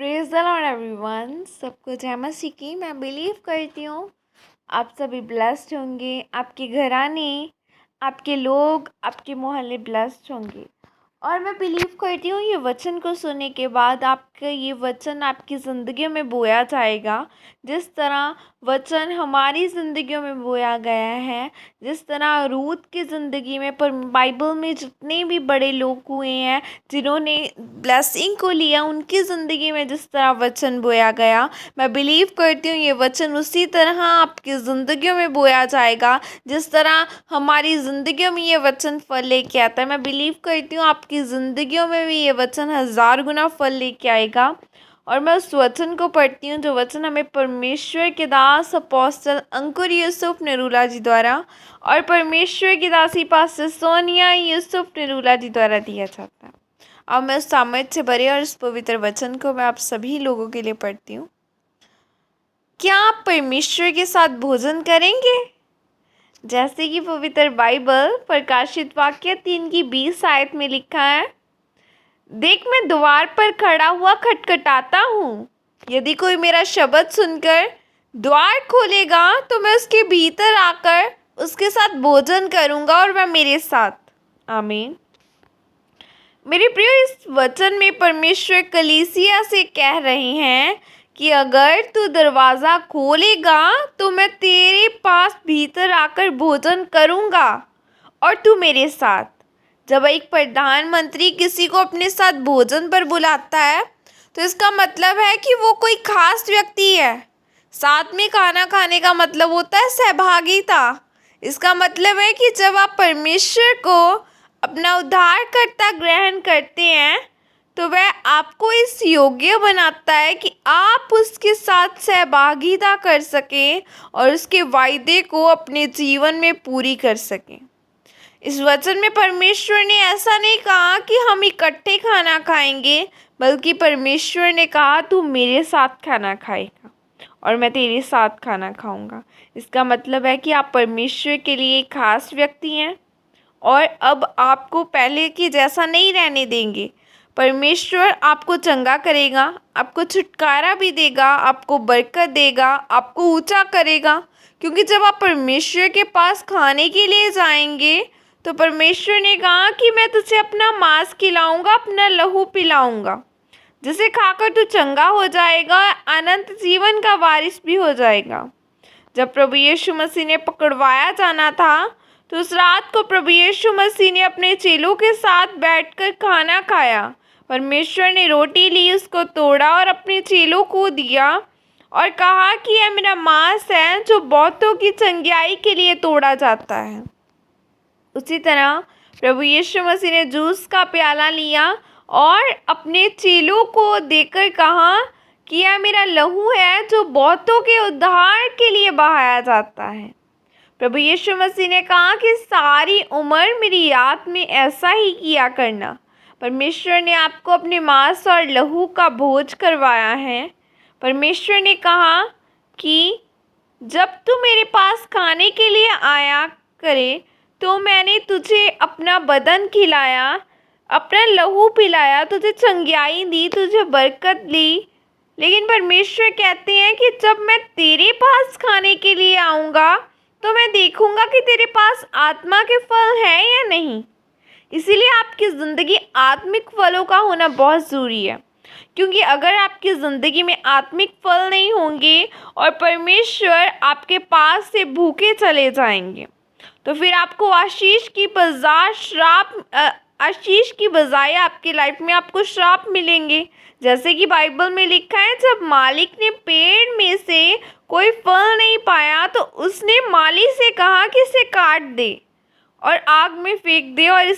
Praise the Lord everyone. सबको जय मसीह की। मैं बिलीव करती हूँ आप सभी ब्लेस्ड होंगे, आपके घराने, आपके लोग, आपके मोहल्ले ब्लेस्ड होंगे। और मैं बिलीव करती हूँ ये वचन को सुनने के बाद आपका ये वचन आपकी ज़िंदगी में बोया जाएगा। जिस तरह वचन हमारी ज़िंदगियों में बोया गया है, जिस तरह रूथ की ज़िंदगी में, पर बाइबल में जितने भी बड़े लोग हुए हैं जिन्होंने ब्लेसिंग को लिया, उनकी ज़िंदगी में जिस तरह वचन बोया गया, मैं बिलीव करती हूँ ये वचन उसी तरह आपकी ज़िंदगियों में बोया जाएगा जिस तरह हमारी ज़िंदगियों में ये वचन फल लेके आता है। मैं बिलीव करती हूँ आपकी ज़िंदगियों में भी ये वचन 1000 गुना फल लेके आएगा। और मैं उस वचन को पढ़ती हूँ जो वचन हमें परमेश्वर के दास अपोस्टल अंकुर यूसुफ निरूला जी द्वारा और परमेश्वर की दासी पास्टर सोनिया यूसुफ निरूला जी द्वारा दिया जाता है। अब मैं उस सामर्थ से भरे और उस पवित्र वचन को मैं आप सभी लोगों के लिए पढ़ती हूँ। क्या आप परमेश्वर के साथ भोजन करेंगे? जैसे कि पवित्र बाइबल प्रकाशित वाक्य 3:20 आयत में लिखा है, देख मैं द्वार पर खड़ा हुआ खटखटाता हूँ। यदि कोई मेरा शब्द सुनकर द्वार खोलेगा तो मैं उसके भीतर आकर उसके साथ भोजन करूँगा और वह मेरे साथ। आमीन। मेरे प्रियो, इस वचन में परमेश्वर कलीसिया से कह रहे हैं कि अगर तू दरवाज़ा खोलेगा तो मैं तेरे पास भीतर आकर भोजन करूँगा और तू मेरे साथ। जब एक प्रधानमंत्री किसी को अपने साथ भोजन पर बुलाता है तो इसका मतलब है कि वो कोई खास व्यक्ति है। साथ में खाना खाने का मतलब होता है सहभागिता। इसका मतलब है कि जब आप परमेश्वर को अपना उद्धारकर्ता ग्रहण करते हैं तो वह आपको इस योग्य बनाता है कि आप उसके साथ सहभागिता कर सकें और उसके वायदे को अपने जीवन में पूरी कर सकें। इस वचन में परमेश्वर ने ऐसा नहीं कहा कि हम इकट्ठे खाना खाएंगे, बल्कि परमेश्वर ने कहा तू मेरे साथ खाना खाएगा और मैं तेरे साथ खाना खाऊंगा। इसका मतलब है कि आप परमेश्वर के लिए एक खास व्यक्ति हैं और अब आपको पहले की जैसा नहीं रहने देंगे। परमेश्वर आपको चंगा करेगा, आपको छुटकारा भी देगा, आपको बरकत देगा, आपको ऊंचा करेगा। क्योंकि जब आप परमेश्वर के पास खाने के लिए जाएंगे तो परमेश्वर ने कहा कि मैं तुझे अपना मांस खिलाऊंगा, अपना लहू पिलाऊंगा, जिसे खाकर तू चंगा हो जाएगा, अनंत जीवन का वारिस भी हो जाएगा। जब प्रभु यीशु मसीह ने पकड़वाया जाना था तो उस रात को प्रभु यीशु मसीह ने अपने चेलों के साथ बैठकर खाना खाया। परमेश्वर ने रोटी ली, उसको तोड़ा और अपने चेलों को दिया और कहा कि यह मेरा मांस है जो बहुतों की चंगाई के लिए तोड़ा जाता है। उसी तरह प्रभु यीशु मसीह ने जूस का प्याला लिया और अपने चेलों को देकर कहा कि यह मेरा लहू है जो बहुतों के उद्धार के लिए बहाया जाता है। प्रभु यीशु मसीह ने कहा कि सारी उम्र मेरी याद में ऐसा ही किया करना। परमेश्वर ने आपको अपने मांस और लहू का भोज करवाया है। परमेश्वर ने कहा कि जब तू मेरे पास खाने के लिए आया करे तो मैंने तुझे अपना बदन खिलाया, अपना लहू पिलाया, तुझे चंगाई दी, तुझे बरकत दी। लेकिन परमेश्वर कहते हैं कि जब मैं तेरे पास खाने के लिए आऊँगा तो मैं देखूंगा कि तेरे पास आत्मा के फल हैं या नहीं। इसीलिए आपकी ज़िंदगी आत्मिक फलों का होना बहुत ज़रूरी है। क्योंकि अगर आपकी ज़िंदगी में आत्मिक फल नहीं होंगे और परमेश्वर आपके पास से भूखे चले जाएंगे तो फिर आपको आशीष की बजाय आपकी लाइफ में आपको श्राप मिलेंगे। जैसे कि बाइबल में लिखा है, जब मालिक ने पेड़ में से कोई फल नहीं पाया तो उसने माली से कहा कि इसे काट दे और आग में फेंक दे और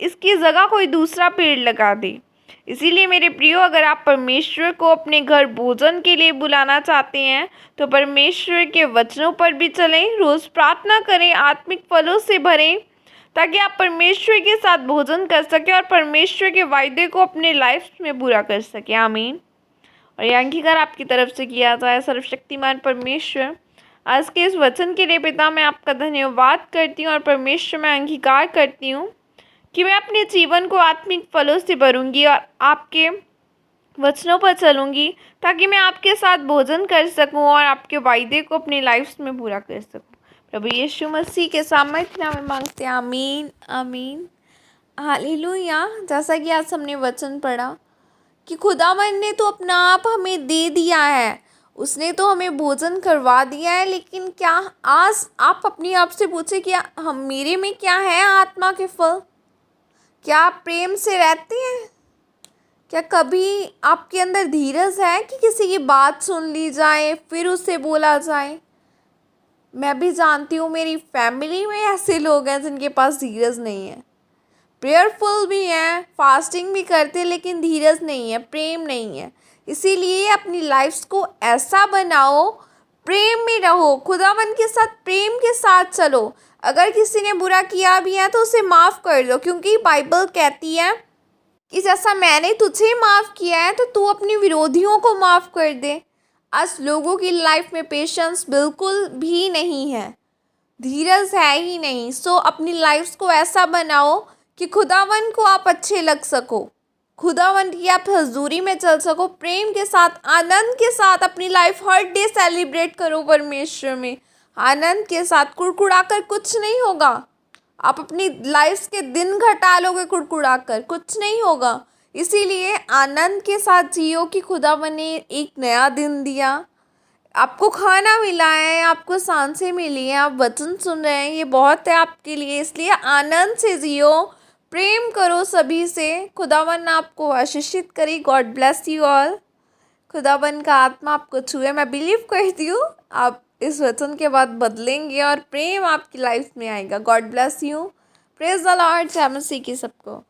इसकी जगह कोई दूसरा पेड़ लगा दे। इसीलिए मेरे प्रियो, अगर आप परमेश्वर को अपने घर भोजन के लिए बुलाना चाहते हैं तो परमेश्वर के वचनों पर भी चलें, रोज़ प्रार्थना करें, आत्मिक फलों से भरें ताकि आप परमेश्वर के साथ भोजन कर सकें और परमेश्वर के वायदे को अपने लाइफ में पूरा कर सकें। आमीन। और यह अंगीकार आपकी तरफ से किया जाए। सर्वशक्तिमान परमेश्वर, आज के इस वचन के लिए पिता मैं आपका धन्यवाद करती हूँ और परमेश्वर मैं अंगीकार करती हूँ कि मैं अपने जीवन को आत्मिक फलों से भरूंगी और आपके वचनों पर चलूँगी ताकि मैं आपके साथ भोजन कर सकूँ और आपके वायदे को अपनी लाइफ में पूरा कर सकूँ। प्रभु यीशु मसीह के सामर्थ्य नाम में मांगते हैं, आमीन आमीन हालेलुया। जैसा कि आज हमने वचन पढ़ा कि खुदावन ने तो अपना आप हमें दे दिया है, उसने तो हमें भोजन करवा दिया है, लेकिन क्या आज आप अपनी आप से पूछे कि हम मेरे में क्या है आत्मा के फल? क्या आप प्रेम से रहते हैं? क्या कभी आपके अंदर धीरज है कि किसी की बात सुन ली जाए फिर उससे बोला जाए? मैं भी जानती हूँ मेरी फैमिली में ऐसे लोग हैं जिनके पास धीरज नहीं है, प्रेयरफुल भी हैं, फास्टिंग भी करते, लेकिन धीरज नहीं है, प्रेम नहीं है। इसीलिए अपनी लाइफ्स को ऐसा बनाओ, प्रेम में रहो, खुदावन के साथ प्रेम के साथ चलो। अगर किसी ने बुरा किया भी है तो उसे माफ़ कर दो, क्योंकि बाइबल कहती है कि जैसा मैंने तुझे माफ़ किया है तो तू अपने विरोधियों को माफ़ कर दे। आज लोगों की लाइफ में पेशेंस बिल्कुल भी नहीं है, धीरज है ही नहीं। सो अपनी लाइफ्स को ऐसा बनाओ कि खुदावन को आप अच्छे लग सको, खुदावन की आप हजूरी में चल सको, प्रेम के साथ, आनंद के साथ अपनी लाइफ हर डे सेलिब्रेट करो परमेश्वर में, आनंद के साथ। कुड़कुड़ा कर कुछ नहीं होगा, आप अपनी लाइफ के दिन घटा लोगे कुड़कुड़ा कर, कुछ नहीं होगा। इसीलिए आनंद के साथ जियो कि खुदावन ने एक नया दिन दिया, आपको खाना मिला है, आपको सांसें मिली हैं, आप वचन सुन रहे हैं, ये बहुत है आपके लिए। इसलिए आनंद से जियो, प्रेम करो सभी से। खुदावन आपको आशीषित करी। God bless you all. खुदावन का आत्मा आपको छुए। मैं बिलीव करती हूँ आप इस वचन के बाद बदलेंगे और प्रेम आपकी लाइफ में आएगा। God bless you. Praise the Lord. जय मसीह की सबको।